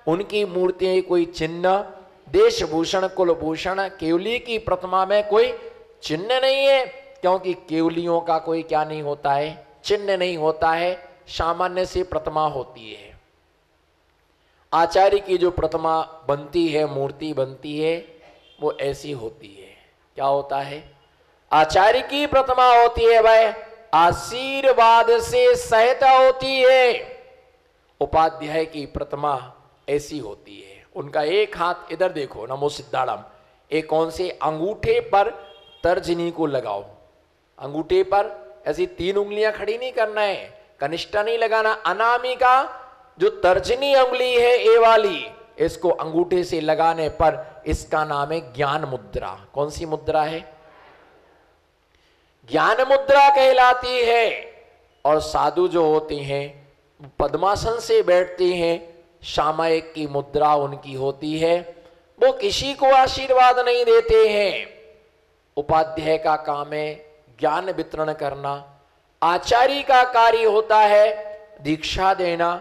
उनकी मूर्तियां कोई चिन्ह, देशभूषण कुलभूषण, केवली की प्रतिमा में कोई चिन्ह नहीं है, क्योंकि केवलियों का कोई क्या नहीं होता है, चिन्ह नहीं होता है, सामान्य सी प्रतिमा होती है। आचार्य की जो प्रतिमा बनती है, मूर्ति बनती है, वो ऐसी होती है। क्या होता है? आचार्य की प्रतिमा होती है भाई, आशीर्वाद से सहित होती है। उपाध्याय की प्रतिमा ऐसी होती है, उनका एक हाथ इधर देखो, नमो सिद्धाड़म, एक कौन से अंगूठे पर तर्जनी को लगाओ, अंगूठे पर ऐसी 3 उंगलियां खड़ी नहीं करना है, कनिष्ठा नहीं लगाना, अनामिका जो तर्जनी उंगली है ए वाली, इसको अंगूठे से लगाने पर इसका नाम है ज्ञान मुद्रा। कौन सी मुद्रा है? ज्ञान मुद्रा कहलाती है। और साधु जो होते हैं पद्मासन से बैठते हैं, सामयिक की मुद्रा उनकी होती है, वो किसी को आशीर्वाद नहीं देते हैं। उपाध्याय का काम है ज्ञान वितरण करना, आचार्य का कार्य होता है दीक्षा देना,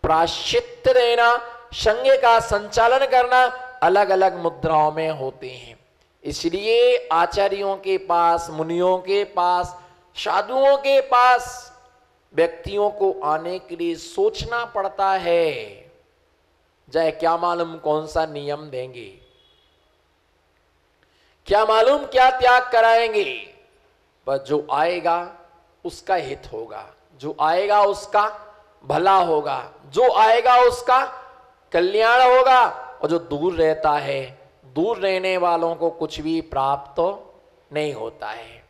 प्रायश्चित्त देना, संघ का संचालन करना, अलग अलग मुद्राओं में होते हैं। इसलिए आचार्यों के पास, मुनियों के पास, साधुओं के पास व्यक्तियों को आने के लिए सोचना पड़ता है। चाहे क्या मालूम कौन सा नियम देंगे, क्या मालूम क्या त्याग कराएंगे, पर जो आएगा उसका हित होगा, जो आएगा उसका भला होगा, जो आएगा उसका कल्याण होगा। और जो दूर रहता है, दूर रहने वालों को कुछ भी प्राप्त तो नहीं होता है।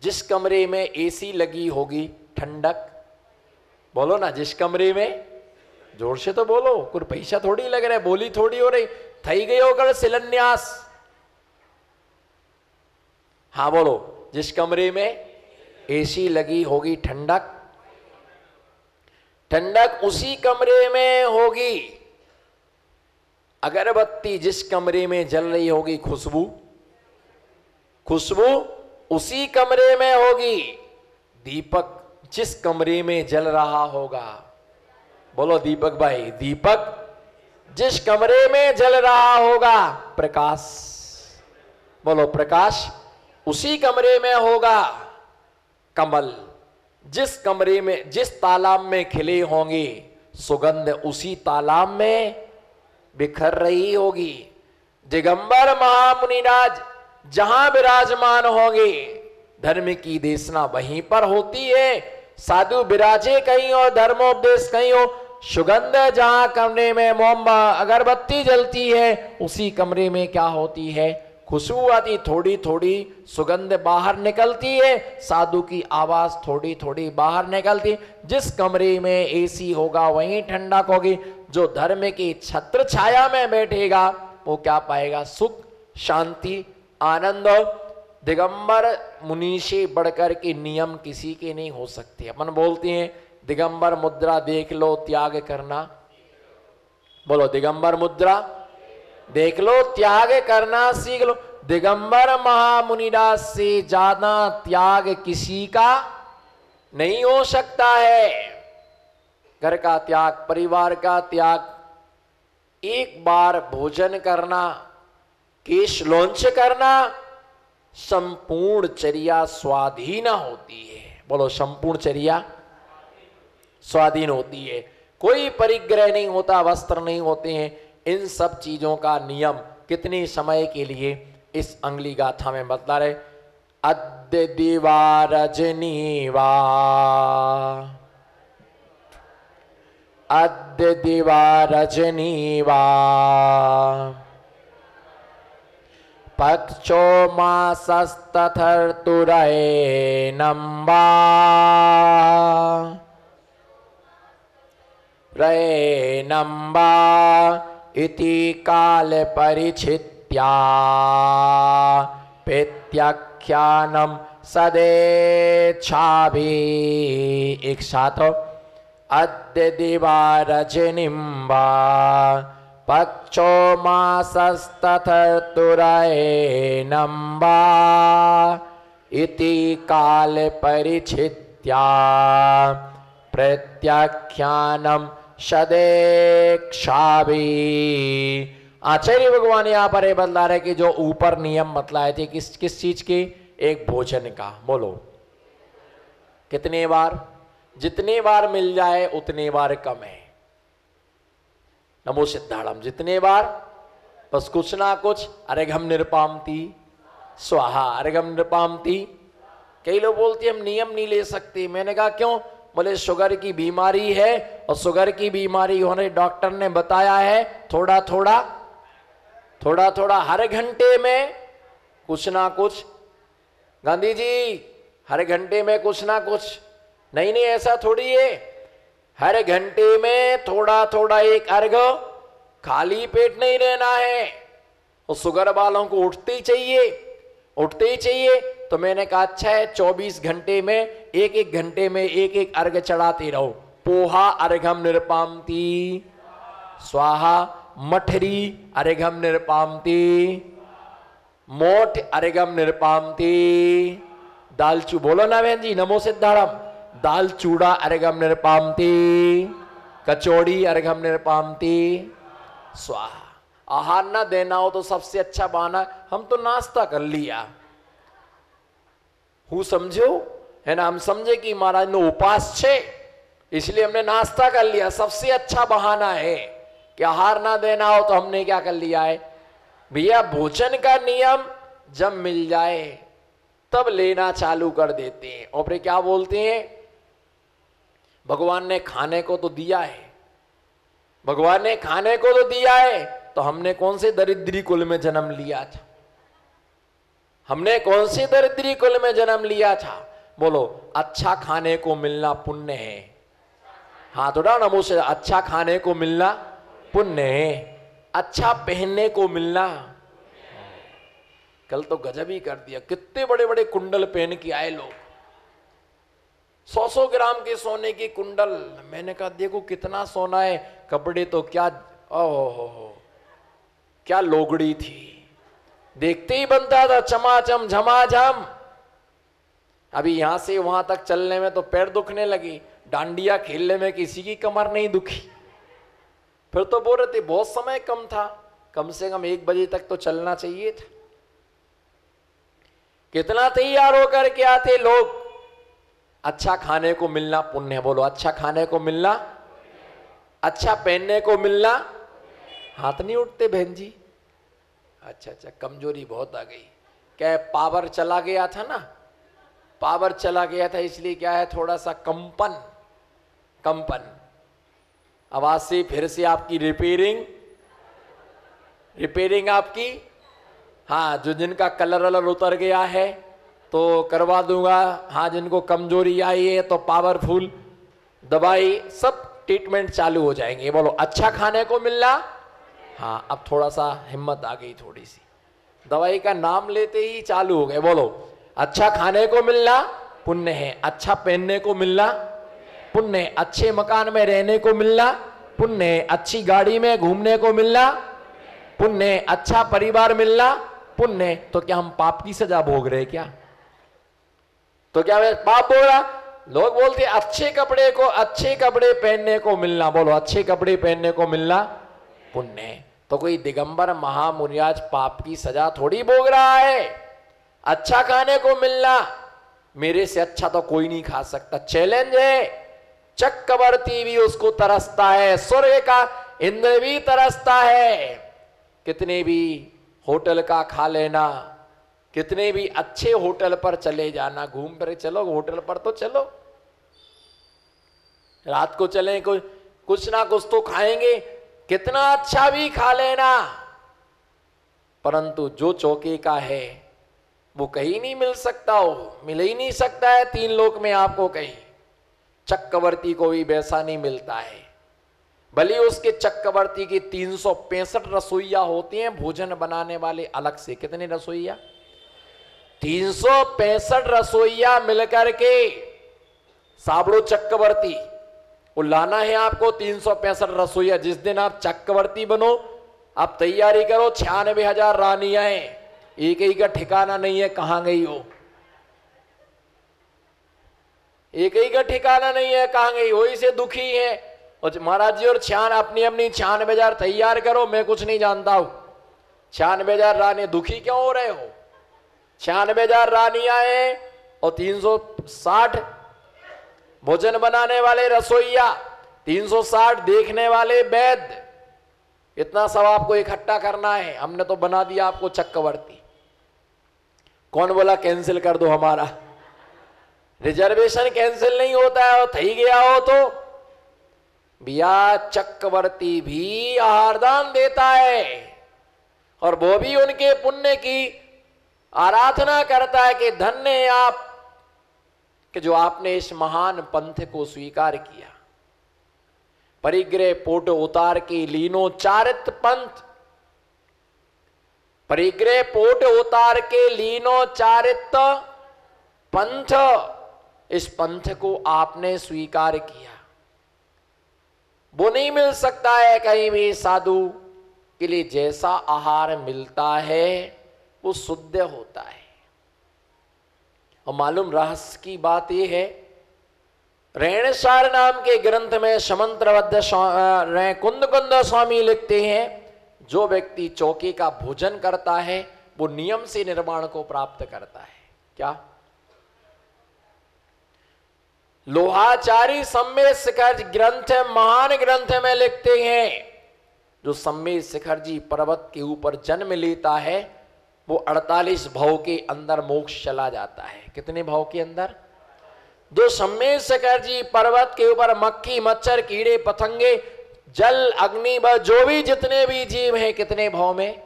जिस कमरे में एसी लगी होगी ठंडक, बोलो ना, जिस कमरे में, जोर से तो बोलो, कुछ पैसा थोड़ी लग रहा है, बोली थोड़ी हो रही, थई गई होकर शिलान्यास। हाँ बोलो, जिस कमरे में एसी लगी होगी ठंडक, ठंडक उसी कमरे में होगी। अगरबत्ती जिस कमरे में जल रही होगी, खुशबू, खुशबू उसी कमरे में होगी। दीपक जिस कमरे में जल रहा होगा, बोलो दीपक भाई, दीपक जिस कमरे में जल रहा होगा, प्रकाश, बोलो प्रकाश उसी कमरे में होगा। कमल जिस कमरे में, जिस तालाब में खिले होंगे, सुगंध उसी तालाब में बिखर रही होगी। दिगंबर महामुनिराज जहां विराजमान होंगे, धर्म की देशना वहीं पर होती है। साधु विराजे कहीं और धर्मोपदेश कहीं हो, सुगंध जहां कमरे में मोमबत्ती अगरबत्ती जलती है, उसी कमरे में क्या होती है, खुशबू आती, थोड़ी थोड़ी सुगंध बाहर निकलती है, साधु की आवाज थोड़ी थोड़ी बाहर निकलती। जिस कमरे में एसी होगा वहीं ठंडक होगी। जो धर्म की छत्र छाया में बैठेगा वो क्या पाएगा, सुख, शांति, आनंद। दिगंबर मुनि से बढ़कर के नियम किसी के नहीं हो सकते। अपन बोलते हैं दिगंबर मुद्रा देख लो, त्याग करना, बोलो दिगंबर मुद्रा देख लो, त्याग करना सीख लो। दिगंबर महामुनिदास से ज्यादा त्याग किसी का नहीं हो सकता है। घर का त्याग, परिवार का त्याग, एक बार भोजन करना, केश लौंच करना, संपूर्ण चर्या स्वाधीन होती है। बोलो संपूर्ण चर्या स्वाधीन होती है, कोई परिग्रह नहीं होता, वस्त्र नहीं होते हैं। इन सब चीजों का नियम कितने समय के लिए इस अंगुली गाथा में बतला रहे। अद्य दिवा रजनी वा, अद्य दिवा रजनी वा, पक्षो मासस्तथर्तुरयेनं वा, रयेनं वा इति काल परिचित्या पेत्याख्यानम सदेच्छाभि। एक साथ अद्य दिवा रजनीं वा, पक्षो मासस्तथर्तुरयेनं वा इति काल परिचित्या प्रत्याख्यानम सदेक्षाभि। आचार्य भगवान यहां पर ये बतला रहे कि जो ऊपर नियम बतलाए थे किस किस चीज के, एक भोजन का। बोलो कितने बार, जितने बार मिल जाए उतने बार कम है। नमो सिद्धाड़म, जितने बार, बस कुछ ना कुछ। अर्घम निरपामती स्वाहा, अर्घम निरपामती। कई लोग बोलते हम नियम नहीं ले सकते। मैंने कहा क्यों? बोले शुगर की बीमारी है और शुगर की बीमारी होने डॉक्टर ने बताया है थोड़ा थोड़ा थोड़ा थोड़ा हर घंटे में कुछ ना कुछ। गांधी जी हर घंटे में कुछ ना कुछ, नहीं नहीं ऐसा थोड़ी है। हर घंटे में थोड़ा थोड़ा एक अर्घ, खाली पेट नहीं रहना है। और शुगर वालों को उठते ही चाहिए, उठते ही चाहिए। तो मैंने कहा अच्छा है 24 घंटे में एक एक घंटे में एक एक अर्घ चढ़ाते रहो। पोहा अर्घम निरपामती स्वाहा, मठरी अर्घम निरपामती, मोठ अर्घम निरपामती, दालचू, बोलो ना बहन जी नमो सिद्धाड़म, दाल चूड़ा अर्घम निरपामती, कचौड़ी अर्घम निरपामती स्वाहा। आहार ना देना हो तो सबसे अच्छा बहाना, हम तो नाश्ता कर लिया हूँ, समझो है ना। हम समझे कि महाराज ने उपास छे इसलिए हमने नाश्ता कर लिया। सबसे अच्छा बहाना है कि आहार ना देना हो तो हमने क्या कर लिया है भैया, भोजन का नियम जब मिल जाए तब लेना चालू कर देते हैं। और फिर क्या बोलते हैं, भगवान ने खाने को तो दिया है, भगवान ने खाने को तो दिया है, तो हमने कौन से दरिद्री कुल में जन्म लिया था? हमने कौन से दरिद्री कुल में जन्म लिया था? बोलो अच्छा खाने को मिलना पुण्य है। हाँ थोड़ा नमो से, अच्छा खाने को मिलना पुण्य है, अच्छा पहनने को मिलना। कल तो गजब ही कर दिया, कितने बड़े बड़े कुंडल पहन के आए लोग, 100-100 ग्राम के सोने की कुंडल। मैंने कहा देखो कितना सोना है, कपड़े तो क्या, ओहो क्या लोगड़ी थी, देखते ही बनता था चमाचम झमाझम। अभी यहां से वहां तक चलने में तो पैर दुखने लगी, डांडिया खेलने में किसी की कमर नहीं दुखी। फिर तो बोल रहे थे बहुत समय कम था, कम से कम 1 बजे तक तो चलना चाहिए था। कितना तैयार होकर के आते लोग। अच्छा खाने को मिलना पुण्य है। बोलो अच्छा खाने को मिलना, अच्छा पहनने को मिलना। हाथ नहीं उठते बहन जी? अच्छा अच्छा, कमजोरी बहुत आ गई। क्या है, पावर चला गया था ना, पावर चला गया था इसलिए क्या है थोड़ा सा कंपन कंपन। आवाज से फिर से आपकी रिपेयरिंग आपकी। हाँ जो जिनका कलर वलर उतर गया है तो करवा दूंगा। हाँ जिनको कमजोरी आई है तो पावरफुल दवाई सब ट्रीटमेंट चालू हो जाएंगे। बोलो अच्छा खाने को मिलना। हाँ अब थोड़ा सा हिम्मत आ गई थोड़ी सी, दवाई का नाम लेते ही चालू हो गए। बोलो अच्छा खाने को मिलना पुण्य है, अच्छा पहनने को मिलना पुण्य है, अच्छे मकान में रहने को मिलना पुण्य है, अच्छी गाड़ी में घूमने को मिलना पुण्य है, अच्छा परिवार मिलना पुण्य है। तो क्या हम पाप की सजा भोग रहे क्या? तो क्या मैं पाप बोल रहा? लोग बोलते अच्छे कपड़े पहनने को मिलना। बोलो अच्छे कपड़े पहनने को मिलना पुण्य है। तो कोई दिगंबर महामुनि आज पाप की सजा थोड़ी भोग रहा है। अच्छा खाने को मिलना, मेरे से अच्छा तो कोई नहीं खा सकता, चैलेंज है। चक्रवर्ती भी उसको तरसता है, स्वर्ग का इंद्र भी तरसता है। कितने भी होटल का खा लेना, कितने भी अच्छे होटल पर चले जाना, घूम कर चलो होटल पर तो चलो, रात को चलें कुछ ना कुछ तो खाएंगे, कितना अच्छा भी खा लेना, परंतु जो चौके का है वो कहीं नहीं मिल सकता हो, मिल ही नहीं सकता है 3 लोक में आपको कहीं। चक्रवर्ती को भी वैसा नहीं मिलता है। भले उसके चक्रवर्ती की 365 रसोइया होती हैं, भोजन बनाने वाले अलग से। कितने रसोइया? 365 रसोइया मिलकर के साबड़ो चक्रवर्ती। वो लाना है आपको 365 रसोइया। जिस दिन आप चक्रवर्ती बनो आप तैयारी करो, 96,000 रानियां हैं, एक ही का ठिकाना नहीं है कहां गई हो, एक ही का ठिकाना नहीं है कहां गई हो, इसे दुखी है। और महाराज जी और अपनी अपनी 96,000 तैयार करो, मैं कुछ नहीं जानता हूं। 96,000 रानी दुखी क्यों हो रहे हो? 96,000 रानियां हैं और 360 भोजन बनाने वाले रसोईया, 360 देखने वाले वैद्य, इतना सब आपको इकट्ठा करना है। हमने तो बना दिया आपको चक्रवर्ती। कौन बोला कैंसिल कर दो हमारा? रिजर्वेशन कैंसिल नहीं होता है, और थई गया हो तो भैया चक्रवर्ती भी आहार दान देता है, और वो भी उनके पुण्य की आराधना करता है कि धन्य है आप कि जो आपने इस महान पंथ को स्वीकार किया। परिग्रह पोट उतार के लीनो चारित पंथ, परिग्रह पोट उतार के लीनो चारित पंथ, इस पंथ को आपने स्वीकार किया। वो नहीं मिल सकता है कहीं भी। साधु के लिए जैसा आहार मिलता है वो शुद्ध होता है। और मालूम रहस्य की बात यह है, रेणसार नाम के ग्रंथ में समंत्रबद्ध कुंद कुंद स्वामी लिखते हैं, जो व्यक्ति चौके का भोजन करता है वो नियम से निर्वाण को प्राप्त करता है। क्या? लोहाचारी सम्मेद शिखर ग्रंथ, महान ग्रंथ में लिखते हैं, जो सम्मेद शिखर जी पर्वत के ऊपर जन्म लेता है वो 48 भाव के अंदर मोक्ष चला जाता है। कितने भाव के अंदर? जो सम्मेद शिखर जी पर्वत के ऊपर मक्खी मच्छर कीड़े पतंगे जल अग्नि व जो भी जितने भी जीव हैं, कितने भाव में?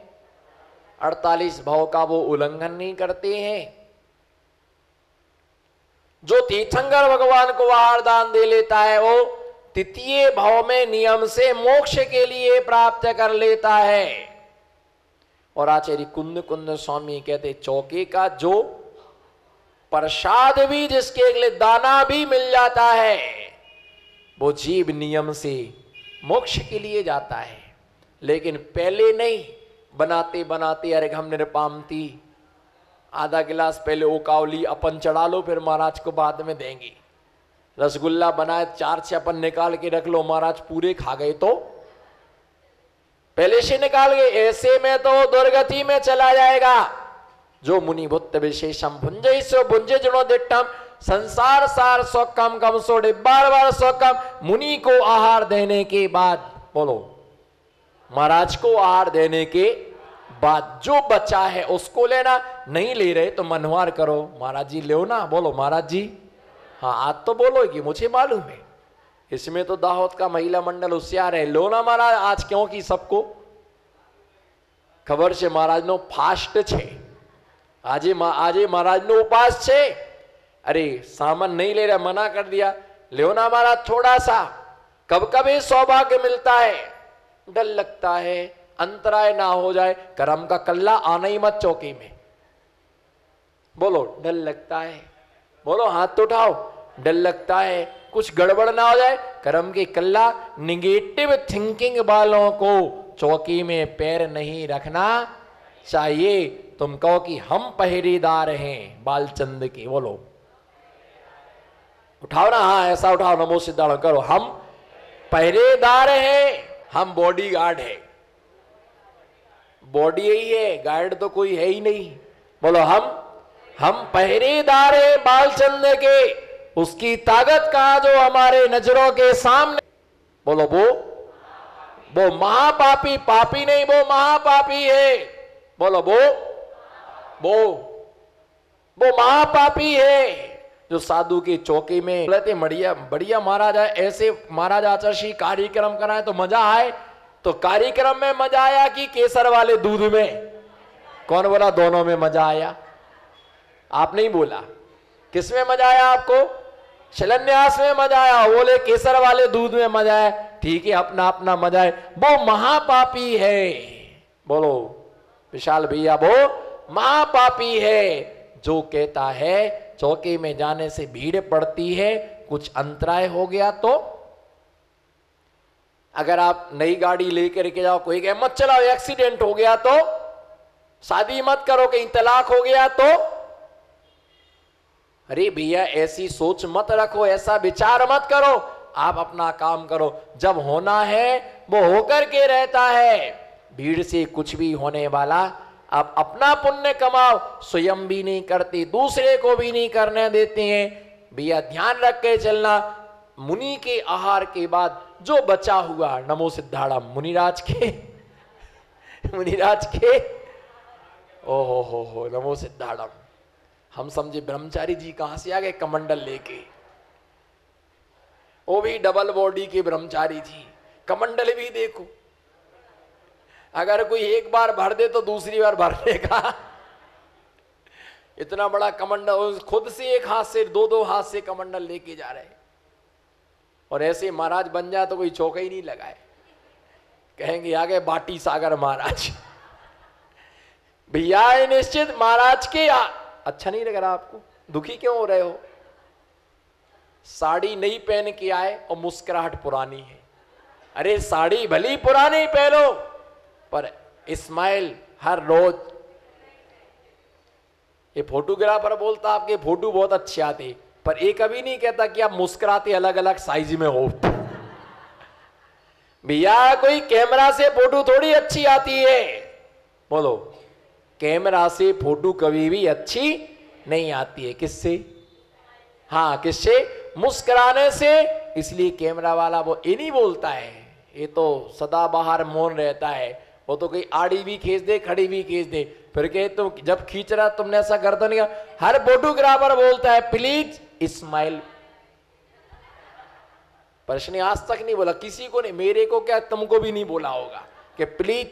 48 भाव का वो उल्लंघन नहीं करते हैं। जो तीर्थंकर भगवान को आहार दान दे लेता है वो तृतीय भाव में नियम से मोक्ष के लिए प्राप्त कर लेता है। और आचार्य कुंद कुंद स्वामी कहते चौके का जो प्रसाद भी, जिसके लिए दाना भी मिल जाता है, वो जीव नियम से मोक्ष के लिए जाता है। लेकिन पहले नहीं, बनाते बनाते अरे हम निरपामती आधा गिलास पहले ओकावली अपन चढ़ा लो, फिर महाराज को बाद में देंगे। रसगुल्ला बनाए 4 से अपन निकाल के रख लो, महाराज पूरे खा गए तो पहले से निकाल गए, ऐसे में तो दुर्गति में चला जाएगा। जो मुनि भुत्त विशेषम भुंजे सो भुंजे जनो दिट्टम संसार सार सौकम कम सोडे बार बार सौकम। मुनि को आहार देने के बाद, बोलो महाराज को आहार देने के बाद जो बचा है उसको लेना, नहीं ले रहे तो मनवार करो, महाराज जी लो ना, बोलो महाराज जी। हाँ आज तो बोलोगी, मुझे मालूम है, इसमें तो दाहोद का महिला मंडल होशियार है। लो ना महाराज आज, क्योंकि सबको खबर से महाराज नो फास्ट छे, આજે महाराज नो उपास छे। अरे सामान नहीं ले रहा, मना कर दिया, लो ना महाराज थोड़ा सा। कब कब ये सौभाग्य मिलता है, डर लगता है अंतराय ना हो जाए, कर्म का कल्ला आना ही मत चौकी में। बोलो डर लगता है, बोलो हाथ तो उठाओ, डर लगता है कुछ गड़बड़ ना हो जाए, कर्म के कल्ला। निगेटिव थिंकिंग वालों को चौकी में पैर नहीं रखना चाहिए। तुम कहो कि हम पहरेदार हैं बालचंद के, बोलो उठाओ ना, हाँ ऐसा उठाओ, नमो सिद्धार्थ करो, हम पहरेदार हैं, हम बॉडी गार्ड है। बॉडी यही है, गार्ड तो कोई है ही नहीं। बोलो हम पहरेदार है बालचंद के, उसकी ताकत कहा जो हमारे नजरों के सामने। बोलो वो महापापी, पापी नहीं, वो महापापी है। बोलो वो महापापी है जो साधु के चौके में बोलते बढ़िया महाराज है। ऐसे महाराज आचार्य कार्यक्रम कराए तो मजा आए, तो कार्यक्रम में मजा आया कि केसर वाले दूध में? कौन बोला दोनों में मजा आया? आप नहीं बोला। किस में मजा आया आपको? शिलान्यास में मजा आया, बोले केसर वाले दूध में मजा आया। ठीक है, अपना अपना मजा है। वो महापापी है, बोलो विशाल भैया, वो महापापी है जो कहता है चौके में जाने से भीड़ पड़ती है, कुछ अंतराय हो गया तो। अगर आप नई गाड़ी लेकर के जाओ, कोई कहे मत चलाओ एक्सीडेंट हो गया तो, शादी मत करो कहीं तलाक हो गया तो। अरे भैया ऐसी सोच मत रखो, ऐसा विचार मत करो। आप अपना काम करो। जब होना है वो होकर के रहता है। भीड़ से कुछ भी होने वाला, आप अपना पुण्य कमाओ, स्वयं भी नहीं करते, दूसरे को भी नहीं करने देते हैं। भैया ध्यान रख के चलना। मुनि के आहार के बाद जो बचा हुआ, नमो सिद्धाड़म, मुनिराज के मुनिराज के हो नमो सिद्धाड़म। हम समझे ब्रह्मचारी जी कहां से आ गए कमंडल लेके, वो भी डबल बॉडी के ब्रह्मचारी जी। कमंडल भी देखो, अगर कोई एक बार भर दे तो दूसरी बार भरने का इतना बड़ा कमंडल, खुद से एक हाथ से दो हाथ से कमंडल लेके जा रहे। और ऐसे महाराज बन जाए तो कोई चौका ही नहीं लगाए, कहेंगे आगे बाटी सागर महाराज। भैया निश्चित महाराज के अच्छा नहीं लग रहा आपको? दुखी क्यों हो रहे हो? साड़ी नई पहन के आए और मुस्कुराहट पुरानी है। अरे साड़ी भली पुरानी पहनो, पर स्माइल हर रोज। ये फोटोग्राफर बोलता आपके फोटो बहुत अच्छे आते, पर ये कभी नहीं कहता कि आप मुस्कुराते अलग अलग साइज में हो। भैया कोई कैमरा से फोटो थोड़ी अच्छी आती है, बोलो। कैमरा से फोटो कभी भी अच्छी नहीं आती है। किससे? हाँ, किससे? मुस्कुराने से। इसलिए कैमरा वाला वो ये नहीं बोलता है, ये तो सदा बाहर मौन रहता है। वो तो कोई आड़ी भी खींच दे, खड़ी भी खींच दे, फिर कहे तुम जब खींच रहा तुमने ऐसा गर्दन नहीं। हर फोटोग्राफर बोलता है प्लीज स्माइल। प्रश्न आज तक नहीं बोला किसी को नहीं, मेरे को क्या तुमको भी नहीं बोला होगा कि प्लीज।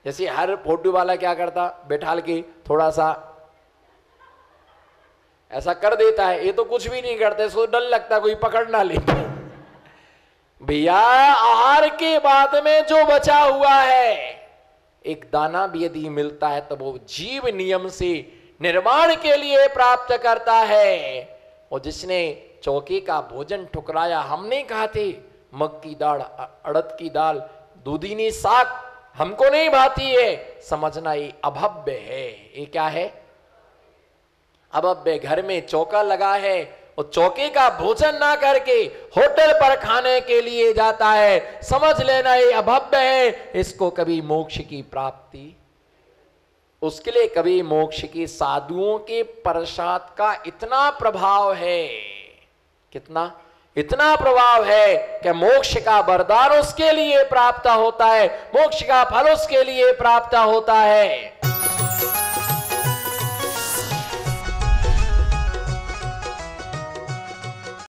जैसे हर फोटो वाला क्या करता, बैठाल के थोड़ा सा ऐसा कर देता है, ये तो कुछ भी नहीं करते, इसको डर लगता कोई पकड़ ना ले। भैया आहार के बाद में जो बचा हुआ है, एक दाना भी यदि मिलता है तो वो जीव नियम से निर्माण के लिए प्राप्त करता है। और जिसने चौके का भोजन ठुकराया, हम नहीं खाते मग की दाल, अड़द की दाल, दूधीनी साग हमको नहीं भाती है, समझना ये अभव्य है। ये क्या है? अभव्य। घर में चौका लगा है और चौके का भोजन ना करके होटल पर खाने के लिए जाता है, समझ लेना ये अभव्य है। इसको कभी मोक्ष की प्राप्ति, उसके लिए कभी मोक्ष की, साधुओं के प्रसाद का इतना प्रभाव है, कितना? इतना प्रभाव है कि मोक्ष का वरदान उसके लिए प्राप्त होता है, मोक्ष का फल उसके लिए प्राप्त होता है।